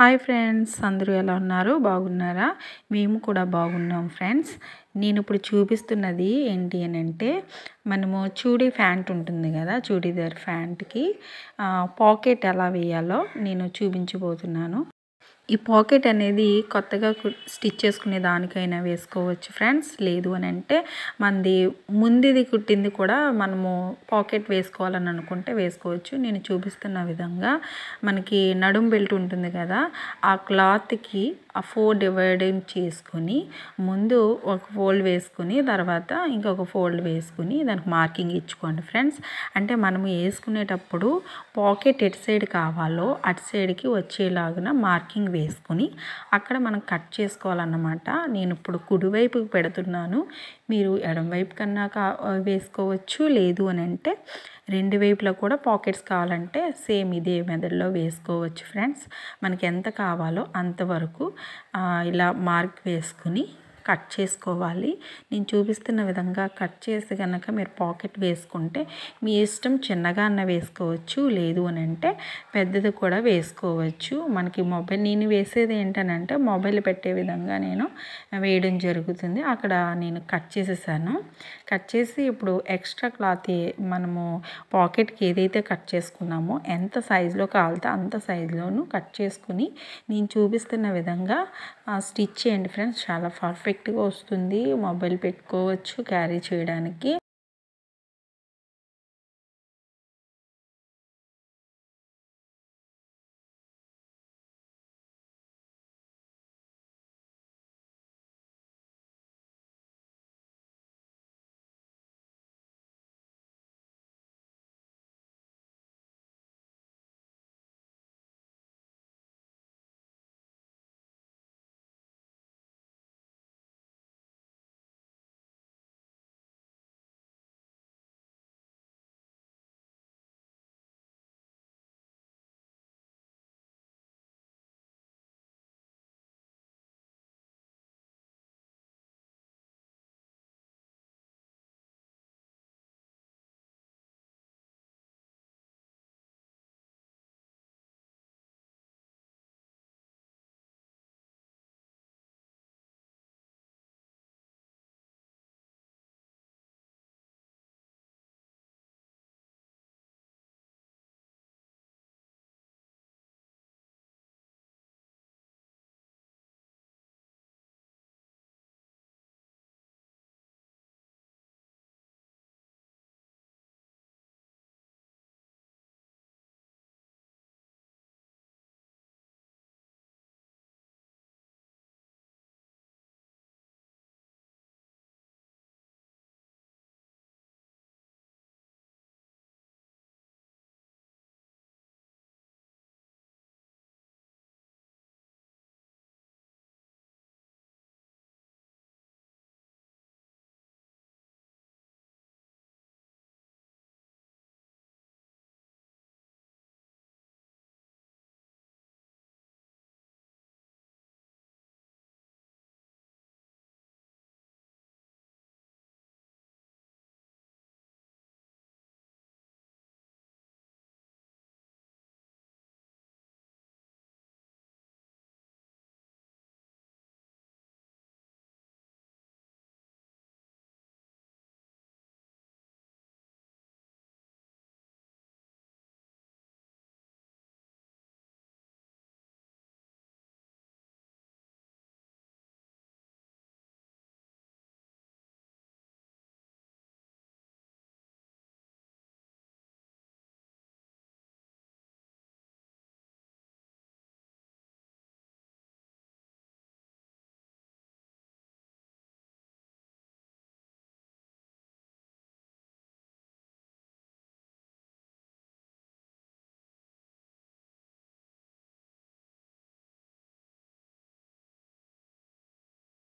Hi friends, అందరూ ఎలా ఉన్నారు? బాగున్నారా? మేము కూడా బాగున్నాం ఫ్రెండ్స్. నేను ఇప్పుడు చూపిస్తున్నది ఏంటి అని అంటే, మనము చూడీ ప్యాంట్ ఉంటుంది కదా, చూడీదార్ ప్యాంట్కి పాకెట్ ఎలా వేయాలో నేను చూపించబోతున్నాను. ఈ పాకెట్ అనేది కొత్తగా స్టిచ్ చేసుకునే దానికైనా వేసుకోవచ్చు ఫ్రెండ్స్. లేదు అని అంటే మనది ముందుది కుట్టింది కూడా మనము పాకెట్ వేసుకోవాలని అనుకుంటే వేసుకోవచ్చు. నేను చూపిస్తున్న విధంగా మనకి నడుం బెల్ట్ ఉంటుంది కదా, ఆ క్లాత్కి ఆ 4 డివైడింగ్ చేసుకొని ముందు ఒక ఫోల్డ్ వేసుకుని తర్వాత ఇంకొక ఫోల్డ్ వేసుకుని దానికి మార్కింగ్ ఇచ్చుకోండి ఫ్రెండ్స్. అంటే మనము వేసుకునేటప్పుడు పాకెట్ ఎటు సైడ్ కావాలో అటు సైడ్కి వచ్చేలాగా మార్కింగ్ వేసుకుని అక్కడ మనం కట్ చేసుకోవాలన్నమాట. నేను ఇప్పుడు కుడివైపుకి పెడుతున్నాను, మీరు ఎడమవైపు కన్నా వేసుకోవచ్చు. లేదు అని అంటే రెండు వైపులా కూడా పాకెట్స్ కావాలంటే సేమ్ ఇదే మెథడ్లో వేసుకోవచ్చు ఫ్రెండ్స్. మనకి ఎంత కావాలో అంతవరకు ఇలా మార్క్ వేసుకుని కట్ చేసుకోవాలి. నేను చూపిస్తున్న విధంగా కట్ చేసి కనుక మీరు పాకెట్ వేసుకుంటే మీ ఇష్టం, చిన్నగా అన్న వేసుకోవచ్చు, లేదు అని అంటే పెద్దది కూడా వేసుకోవచ్చు. మనకి నేను వేసేది ఏంటనంటే మొబైల్ పెట్టే విధంగా నేను వేయడం జరుగుతుంది. అక్కడ నేను కట్ చేసేసాను. కట్ చేసి ఇప్పుడు ఎక్స్ట్రా క్లాత్ మనము పాకెట్కి ఏదైతే కట్ చేసుకున్నామో ఎంత సైజులో కావాలితే అంత సైజులోను కట్ చేసుకుని నేను చూపిస్తున్న విధంగా స్టిచ్ చేయండి ఫ్రెండ్స్. చాలా పర్ఫెక్ట్గా వస్తుంది. మొబైల్ పెట్టుకోవచ్చు, క్యారీ చేయడానికి.